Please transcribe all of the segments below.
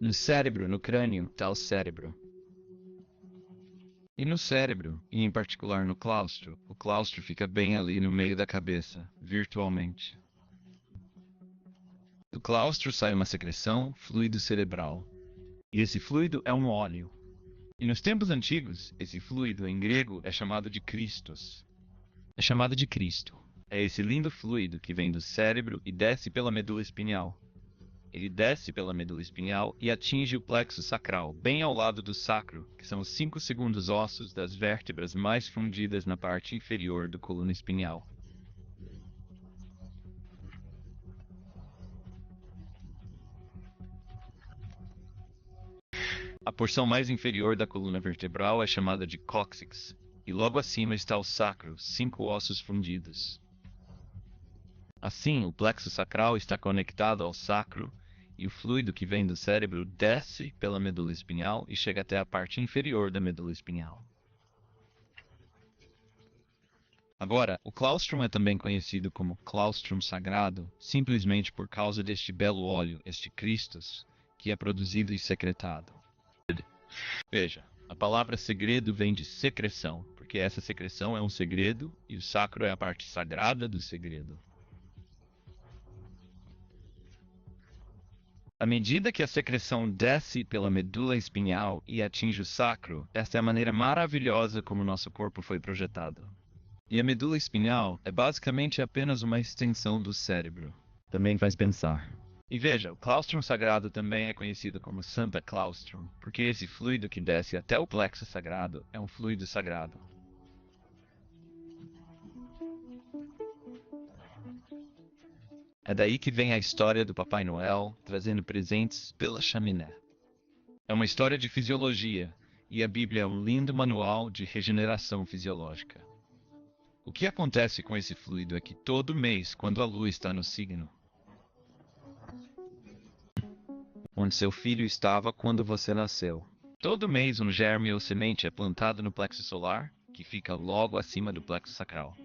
No cérebro, no crânio, está o cérebro. E no cérebro, e em particular no claustro, o claustro fica bem ali no meio da cabeça, virtualmente. Do claustro sai uma secreção, fluido cerebral. E esse fluido é um óleo. E nos tempos antigos, esse fluido em grego é chamado de Christos. É chamado de Cristo. É esse lindo fluido que vem do cérebro e desce pela medula espinhal. Ele desce pela medula espinhal e atinge o plexo sacral, bem ao lado do sacro, que são os 5 segundos ossos das vértebras mais fundidas na parte inferior do coluna espinhal. A porção mais inferior da coluna vertebral é chamada de cóccix, e logo acima está o sacro, 5 ossos fundidos. Assim, o plexo sacral está conectado ao sacro e o fluido que vem do cérebro desce pela medula espinhal e chega até a parte inferior da medula espinhal. Agora, o claustrum é também conhecido como claustrum sagrado, simplesmente por causa deste belo óleo, este Christus, que é produzido e secretado. Veja, a palavra segredo vem de secreção, porque essa secreção é um segredo e o sacro é a parte sagrada do segredo. À medida que a secreção desce pela medula espinhal e atinge o sacro, esta é a maneira maravilhosa como nosso corpo foi projetado. E a medula espinhal é basicamente apenas uma extensão do cérebro. Também faz pensar. E veja, o claustrum sagrado também é conhecido como Santa Claustrum, porque esse fluido que desce até o plexo sagrado é um fluido sagrado. É daí que vem a história do Papai Noel trazendo presentes pela chaminé. É uma história de fisiologia, e a Bíblia é um lindo manual de regeneração fisiológica. O que acontece com esse fluido é que todo mês, quando a lua está no signo onde seu filho estava quando você nasceu, todo mês um germe ou semente é plantado no plexo solar, que fica logo acima do plexo sacral.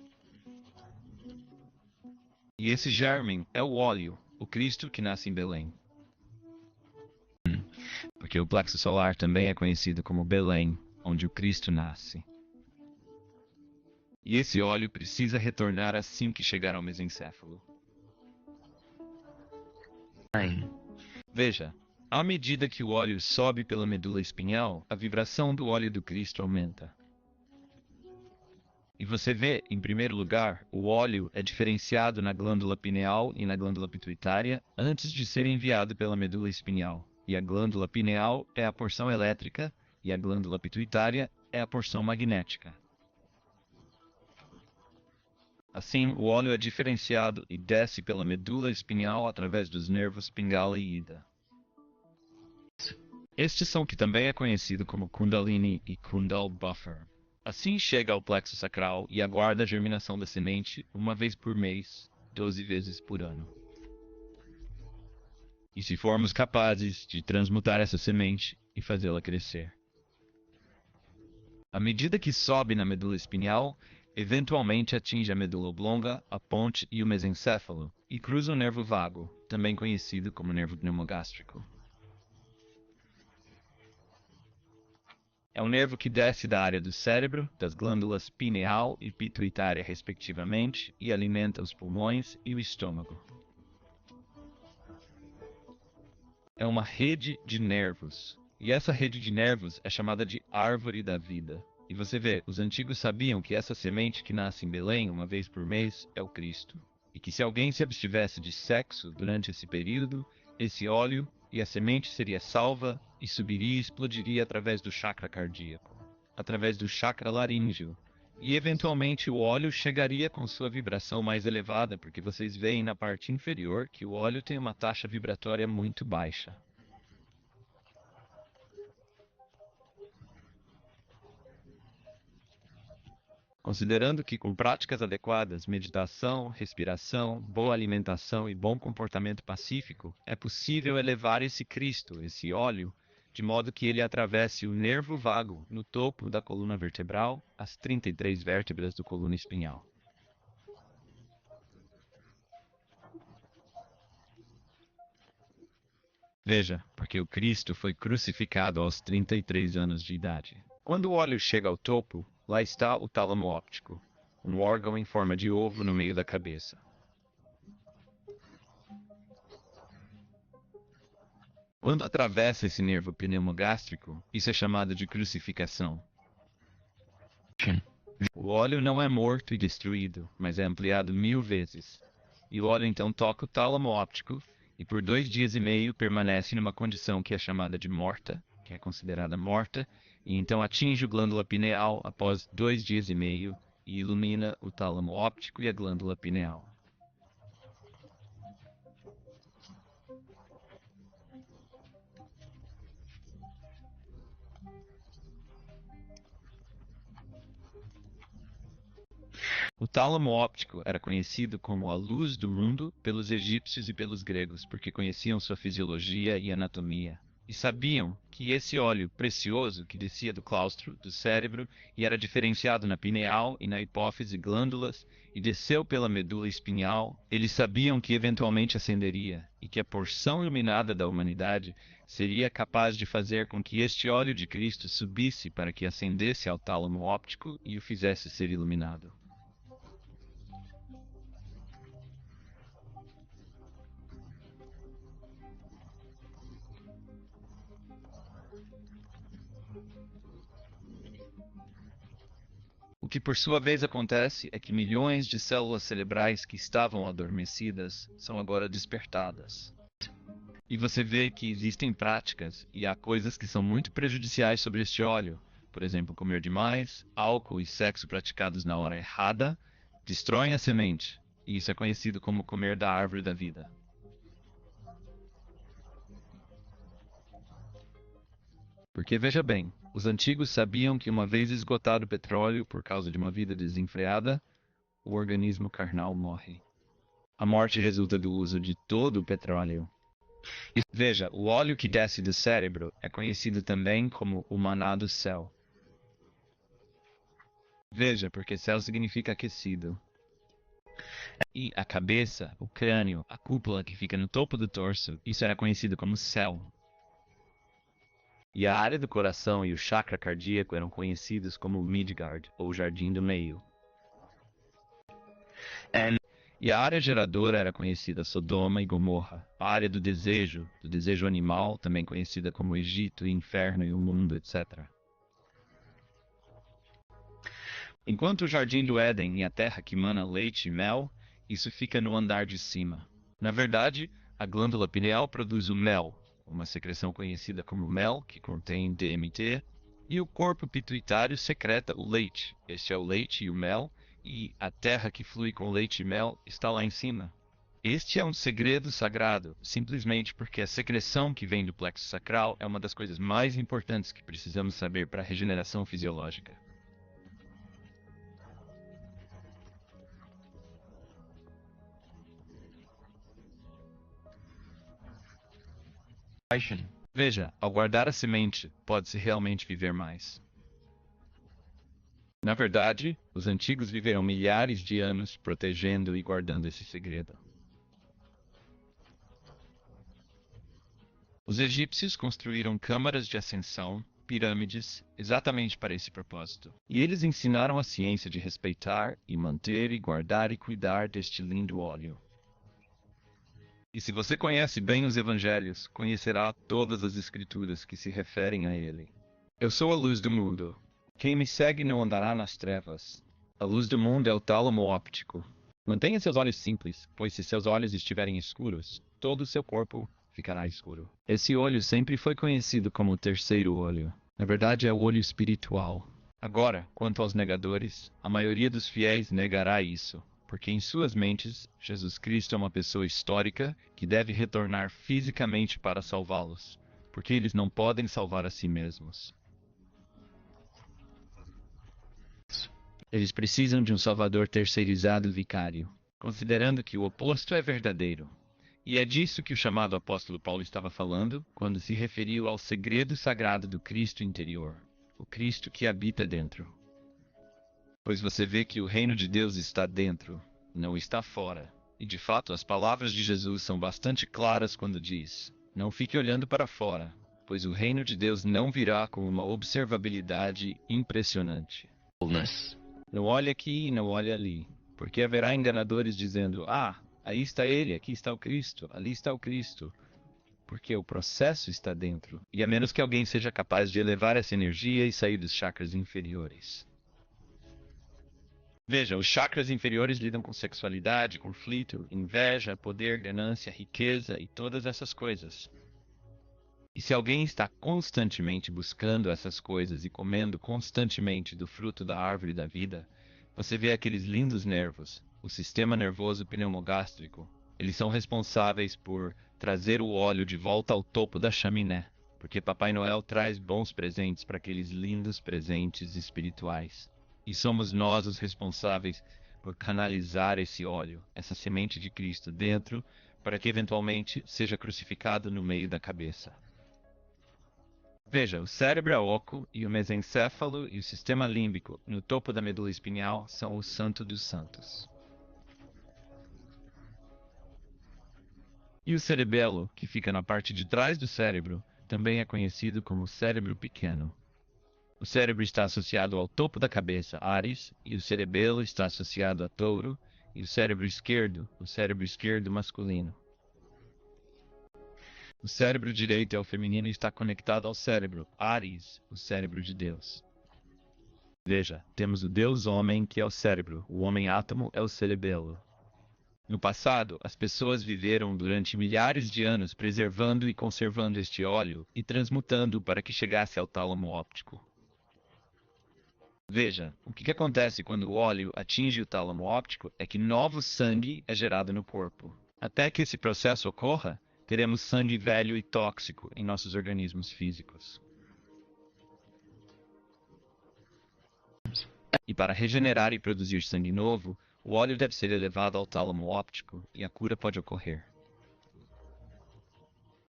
E esse germe é o óleo, o Cristo que nasce em Belém. Porque o plexo solar também é conhecido como Belém, onde o Cristo nasce. E esse óleo precisa retornar assim que chegar ao mesencéfalo. Veja, à medida que o óleo sobe pela medula espinhal, a vibração do óleo do Cristo aumenta. E você vê, em primeiro lugar, o óleo é diferenciado na glândula pineal e na glândula pituitária antes de ser enviado pela medula espinhal. E a glândula pineal é a porção elétrica e a glândula pituitária é a porção magnética. Assim, o óleo é diferenciado e desce pela medula espinhal através dos nervos Pingala e Ida. Estes são que também é conhecido como Kundalini e Kundal Buffer. Assim chega ao plexo sacral e aguarda a germinação da semente uma vez por mês, 12 vezes por ano. E se formos capazes de transmutar essa semente e fazê-la crescer. À medida que sobe na medula espinhal, eventualmente atinge a medula oblonga, a ponte e o mesencéfalo, e cruza o nervo vago, também conhecido como nervo pneumogástrico. É um nervo que desce da área do cérebro, das glândulas pineal e pituitária respectivamente, e alimenta os pulmões e o estômago. É uma rede de nervos. E essa rede de nervos é chamada de árvore da vida. E você vê, os antigos sabiam que essa semente que nasce em Belém uma vez por mês é o Cristo. E que se alguém se abstivesse de sexo durante esse período, esse óleo e a semente seria salva e subiria e explodiria através do chakra cardíaco, através do chakra laríngeo. E eventualmente o óleo chegaria com sua vibração mais elevada, porque vocês veem na parte inferior que o óleo tem uma taxa vibratória muito baixa. Considerando que com práticas adequadas, meditação, respiração, boa alimentação e bom comportamento pacífico, é possível elevar esse Cristo, esse óleo, de modo que ele atravesse o nervo vago no topo da coluna vertebral, as 33 vértebras do coluna espinhal. Veja, porque o Cristo foi crucificado aos 33 anos de idade. Quando o óleo chega ao topo, lá está o tálamo óptico, um órgão em forma de ovo no meio da cabeça. Quando atravessa esse nervo pneumogástrico, isso é chamado de crucificação. O óleo não é morto e destruído, mas é ampliado 1000 vezes. E o óleo então toca o tálamo óptico e por 2 dias e meio permanece numa condição que é chamada de morta, que é considerada morta, e então atinge a glândula pineal após 2 dias e meio e ilumina o tálamo óptico e a glândula pineal. O tálamo óptico era conhecido como a luz do mundo pelos egípcios e pelos gregos, porque conheciam sua fisiologia e anatomia. E sabiam que esse óleo precioso que descia do claustro, do cérebro, e era diferenciado na pineal e na hipófise glândulas, e desceu pela medula espinhal, eles sabiam que eventualmente ascenderia, e que a porção iluminada da humanidade seria capaz de fazer com que este óleo de Cristo subisse para que ascendesse ao tálamo óptico e o fizesse ser iluminado. O que por sua vez acontece é que milhões de células cerebrais que estavam adormecidas são agora despertadas. E você vê que existem práticas e há coisas que são muito prejudiciais sobre este óleo. Por exemplo, comer demais, álcool e sexo praticados na hora errada destroem a semente. E isso é conhecido como comer da árvore da vida. Porque veja bem, os antigos sabiam que uma vez esgotado o petróleo por causa de uma vida desenfreada, o organismo carnal morre. A morte resulta do uso de todo o petróleo. E veja, o óleo que desce do cérebro é conhecido também como o maná do céu. Veja, porque céu significa aquecido. E a cabeça, o crânio, a cúpula que fica no topo do torso, isso era conhecido como céu. E a área do coração e o chakra cardíaco eram conhecidos como Midgard, ou Jardim do Meio. E a área geradora era conhecida Sodoma e Gomorra. A área do desejo animal, também conhecida como Egito, Inferno e o Mundo, etc. Enquanto o Jardim do Éden e a terra que mana leite e mel, isso fica no andar de cima. Na verdade, a glândula pineal produz o mel, uma secreção conhecida como mel, que contém DMT, e o corpo pituitário secreta o leite. Este é o leite e o mel, e a terra que flui com leite e mel está lá em cima. Este é um segredo sagrado, simplesmente porque a secreção que vem do plexo sacral é uma das coisas mais importantes que precisamos saber para a regeneração fisiológica. Veja, ao guardar a semente, pode-se realmente viver mais. Na verdade, os antigos viveram milhares de anos protegendo e guardando esse segredo. Os egípcios construíram câmaras de ascensão, pirâmides, exatamente para esse propósito. E eles ensinaram a ciência de respeitar e manter e guardar e cuidar deste lindo óleo. E se você conhece bem os evangelhos, conhecerá todas as escrituras que se referem a ele. Eu sou a luz do mundo. Quem me segue não andará nas trevas. A luz do mundo é o tálamo óptico. Mantenha seus olhos simples, pois se seus olhos estiverem escuros, todo o seu corpo ficará escuro. Esse olho sempre foi conhecido como o terceiro olho. Na verdade, é o olho espiritual. Agora, quanto aos negadores, a maioria dos fiéis negará isso, porque em suas mentes, Jesus Cristo é uma pessoa histórica que deve retornar fisicamente para salvá-los, porque eles não podem salvar a si mesmos. Eles precisam de um salvador terceirizado vicário, considerando que o oposto é verdadeiro. E é disso que o chamado apóstolo Paulo estava falando quando se referiu ao segredo sagrado do Cristo interior, o Cristo que habita dentro. Pois você vê que o reino de Deus está dentro, não está fora. E de fato, as palavras de Jesus são bastante claras quando diz: Não fique olhando para fora, pois o reino de Deus não virá com uma observabilidade impressionante. Não olhe aqui e não olhe ali, porque haverá enganadores dizendo: ah, aí está ele, aqui está o Cristo, ali está o Cristo. Porque o processo está dentro, e a menos que alguém seja capaz de elevar essa energia e sair dos chakras inferiores. Veja, os chakras inferiores lidam com sexualidade, conflito, inveja, poder, ganância, riqueza e todas essas coisas. E se alguém está constantemente buscando essas coisas e comendo constantemente do fruto da árvore da vida, você vê aqueles lindos nervos, o sistema nervoso pneumogástrico. Eles são responsáveis por trazer o óleo de volta ao topo da chaminé, porque Papai Noel traz bons presentes para aqueles lindos presentes espirituais. E somos nós os responsáveis por canalizar esse óleo, essa semente de Cristo dentro, para que eventualmente seja crucificado no meio da cabeça. Veja, o cérebro é oco e o mesencéfalo e o sistema límbico no topo da medula espinhal são o santo dos santos. E o cerebelo, que fica na parte de trás do cérebro, também é conhecido como cérebro pequeno. O cérebro está associado ao topo da cabeça, Áries, e o cerebelo está associado a Touro, e o cérebro esquerdo masculino. O cérebro direito é o feminino e está conectado ao cérebro, Áries, o cérebro de Deus. Veja, temos o Deus homem, que é o cérebro, o homem átomo é o cerebelo. No passado, as pessoas viveram durante milhares de anos preservando e conservando este óleo e transmutando para que chegasse ao tálamo óptico. Veja, o que acontece quando o óleo atinge o tálamo óptico é que novo sangue é gerado no corpo. Até que esse processo ocorra, teremos sangue velho e tóxico em nossos organismos físicos. E para regenerar e produzir sangue novo, o óleo deve ser elevado ao tálamo óptico e a cura pode ocorrer.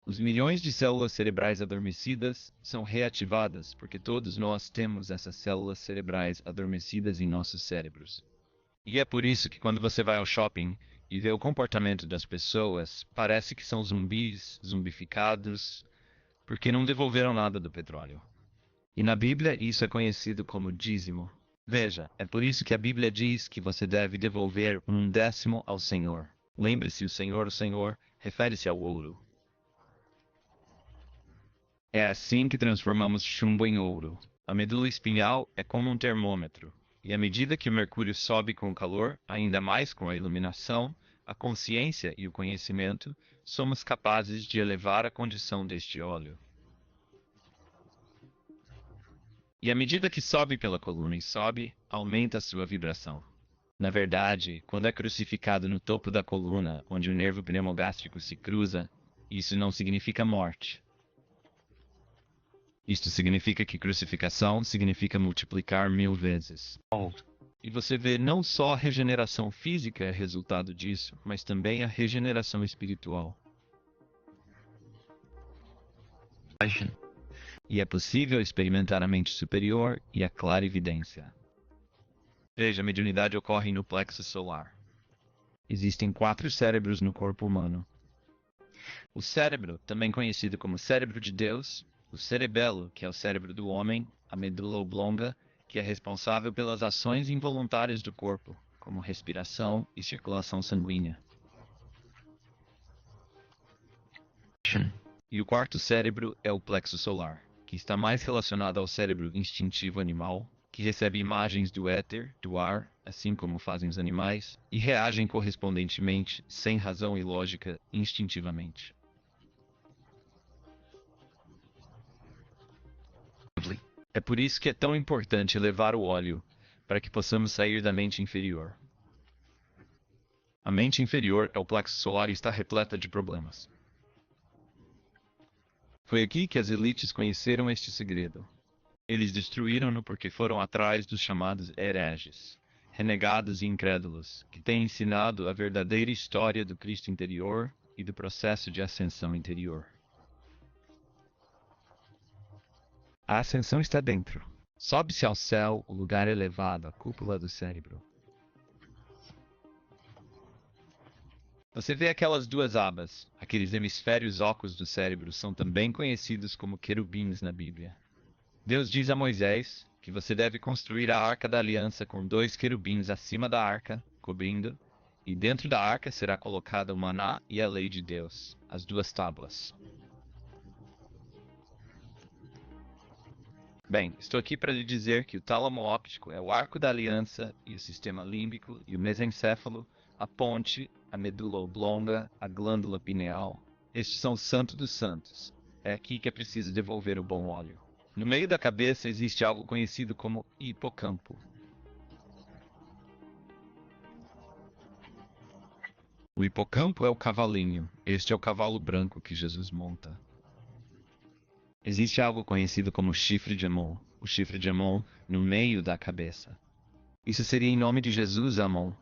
Os milhões de células cerebrais adormecidas são reativadas porque todos nós temos essas células cerebrais adormecidas em nossos cérebros. E é por isso que quando você vai ao shopping e vê o comportamento das pessoas, parece que são zumbis, zumbificados, porque não devolveram nada do petróleo. E na Bíblia isso é conhecido como dízimo. Veja, é por isso que a Bíblia diz que você deve devolver 1/10 ao Senhor. Lembre-se, o Senhor, refere-se ao ouro. É assim que transformamos chumbo em ouro. A medula espinhal é como um termômetro. E à medida que o mercúrio sobe com o calor, ainda mais com a iluminação, a consciência e o conhecimento, somos capazes de elevar a condição deste óleo. E à medida que sobe pela coluna e sobe, aumenta a sua vibração. Na verdade, quando é crucificado no topo da coluna, onde o nervo pneumogástrico se cruza, isso não significa morte. Isto significa que crucificação significa multiplicar 1000 vezes. E você vê não só a regeneração física é resultado disso, mas também a regeneração espiritual. E é possível experimentar a mente superior e a clarividência. Veja, a mediunidade ocorre no plexo solar. Existem 4 cérebros no corpo humano. O cérebro, também conhecido como cérebro de Deus, o cerebelo, que é o cérebro do homem, a medula oblonga, que é responsável pelas ações involuntárias do corpo, como respiração e circulação sanguínea. E o quarto cérebro é o plexo solar, que está mais relacionado ao cérebro instintivo animal, que recebe imagens do éter, do ar, assim como fazem os animais, e reagem correspondentemente, sem razão e lógica, instintivamente. É por isso que é tão importante elevar o óleo, para que possamos sair da mente inferior. A mente inferior é o plexo solar e está repleta de problemas. Foi aqui que as elites conheceram este segredo. Eles destruíram-no porque foram atrás dos chamados hereges, renegados e incrédulos, que têm ensinado a verdadeira história do Cristo interior e do processo de ascensão interior. A ascensão está dentro. Sobe-se ao céu, o lugar elevado, a cúpula do cérebro. Você vê aquelas duas abas, aqueles hemisférios ocos do cérebro são também conhecidos como querubins na Bíblia. Deus diz a Moisés que você deve construir a arca da aliança com dois querubins acima da arca, cobrindo, e dentro da arca será colocada o maná e a lei de Deus, as duas tábuas. Bem, estou aqui para lhe dizer que o tálamo óptico é o arco da aliança e o sistema límbico e o mesencéfalo, a ponte, a medula oblonga, a glândula pineal. Estes são os santos dos santos. É aqui que é preciso devolver o bom óleo. No meio da cabeça existe algo conhecido como hipocampo. O hipocampo é o cavalinho. Este é o cavalo branco que Jesus monta. Existe algo conhecido como chifre de Amon. O chifre de Amon no meio da cabeça. Isso seria em nome de Jesus, Amon.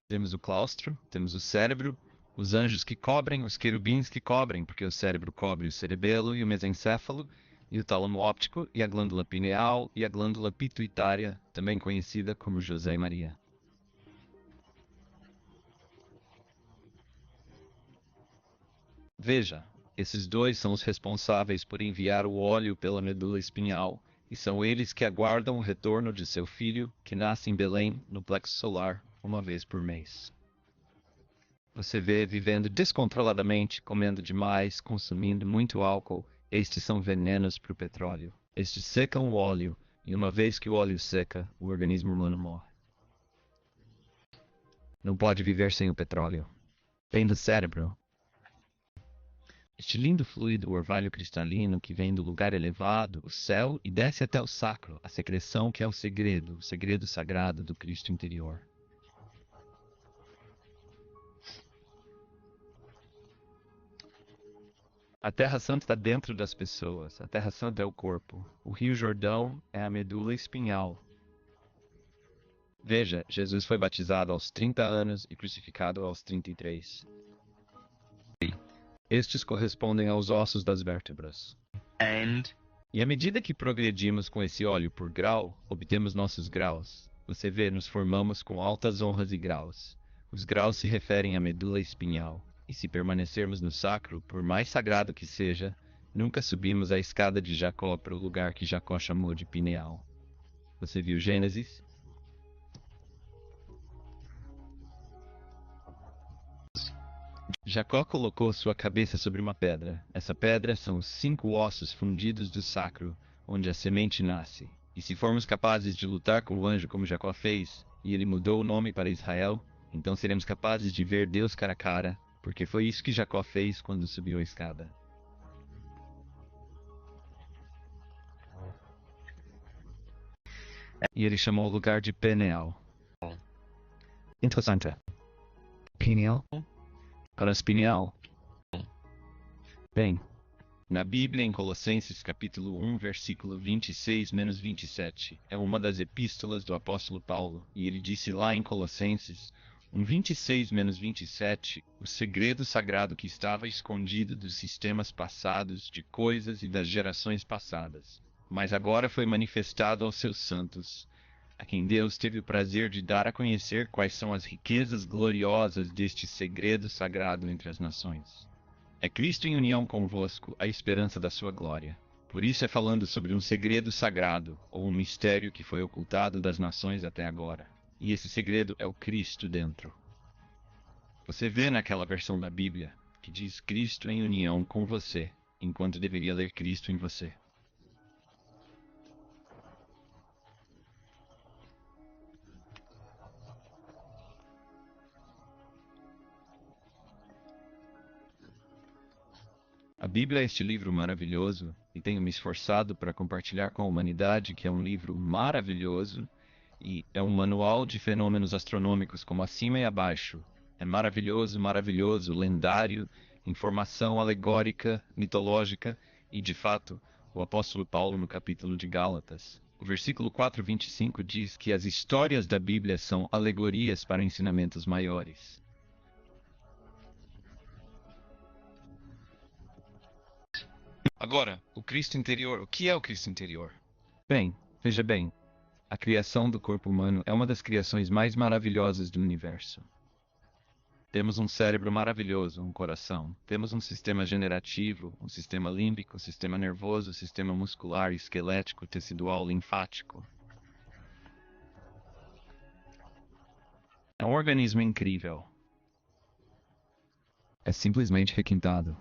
Temos o claustro, temos o cérebro, os anjos que cobrem, os querubins que cobrem, porque o cérebro cobre o cerebelo e o mesencéfalo, e o tálamo óptico, e a glândula pineal, e a glândula pituitária, também conhecida como José e Maria. Veja, esses dois são os responsáveis por enviar o óleo pela medula espinhal, e são eles que aguardam o retorno de seu filho, que nasce em Belém, no plexo solar, uma vez por mês. Você vê vivendo descontroladamente, comendo demais, consumindo muito álcool. Estes são venenos para o petróleo. Estes secam o óleo, e uma vez que o óleo seca, o organismo humano morre. Não pode viver sem o petróleo. Vem do cérebro. Este lindo fluido orvalho cristalino que vem do lugar elevado, o céu, e desce até o sacro, a secreção que é o segredo sagrado do Cristo interior. A Terra Santa está dentro das pessoas. A Terra Santa é o corpo. O Rio Jordão é a medula espinhal. Veja, Jesus foi batizado aos 30 anos e crucificado aos 33. Estes correspondem aos ossos das vértebras. E à medida que progredimos com esse óleo por grau, obtemos nossos graus. Você vê, nos formamos com altas honras e graus. Os graus se referem à medula espinhal. E se permanecermos no sacro, por mais sagrado que seja, nunca subimos a escada de Jacó para o lugar que Jacó chamou de pineal. Você viu Gênesis? Jacó colocou sua cabeça sobre uma pedra. Essa pedra são os 5 ossos fundidos do sacro, onde a semente nasce. E se formos capazes de lutar com o anjo como Jacó fez, e ele mudou o nome para Israel, então seremos capazes de ver Deus cara a cara, porque foi isso que Jacó fez quando subiu a escada. E ele chamou o lugar de Peniel. Interessante. Peniel? Paraspinial. Bem, na Bíblia, em Colossenses capítulo 1, versículo 26-27, é uma das epístolas do apóstolo Paulo, e ele disse lá em Colossenses 1:26-27, o segredo sagrado que estava escondido dos sistemas passados, de coisas e das gerações passadas, mas agora foi manifestado aos seus santos, a quem Deus teve o prazer de dar a conhecer quais são as riquezas gloriosas deste segredo sagrado entre as nações. É Cristo em união convosco, a esperança da sua glória. Por isso é falando sobre um segredo sagrado, ou um mistério que foi ocultado das nações até agora. E esse segredo é o Cristo dentro. Você vê naquela versão da Bíblia que diz Cristo em união com você, enquanto deveria ler Cristo em você. A Bíblia é este livro maravilhoso, e tenho me esforçado para compartilhar com a humanidade que é um livro maravilhoso, e é um manual de fenômenos astronômicos como acima e abaixo. É maravilhoso, maravilhoso, lendário, informação alegórica, mitológica, e de fato, o apóstolo Paulo no capítulo de Gálatas. O versículo 4:25 diz que as histórias da Bíblia são alegorias para ensinamentos maiores. Agora, o Cristo interior. O que é o Cristo interior? Bem, veja bem. A criação do corpo humano é uma das criações mais maravilhosas do universo. Temos um cérebro maravilhoso, um coração. Temos um sistema generativo, um sistema límbico, sistema nervoso, sistema muscular, esquelético, tecidual, linfático. É um organismo incrível. É simplesmente requintado.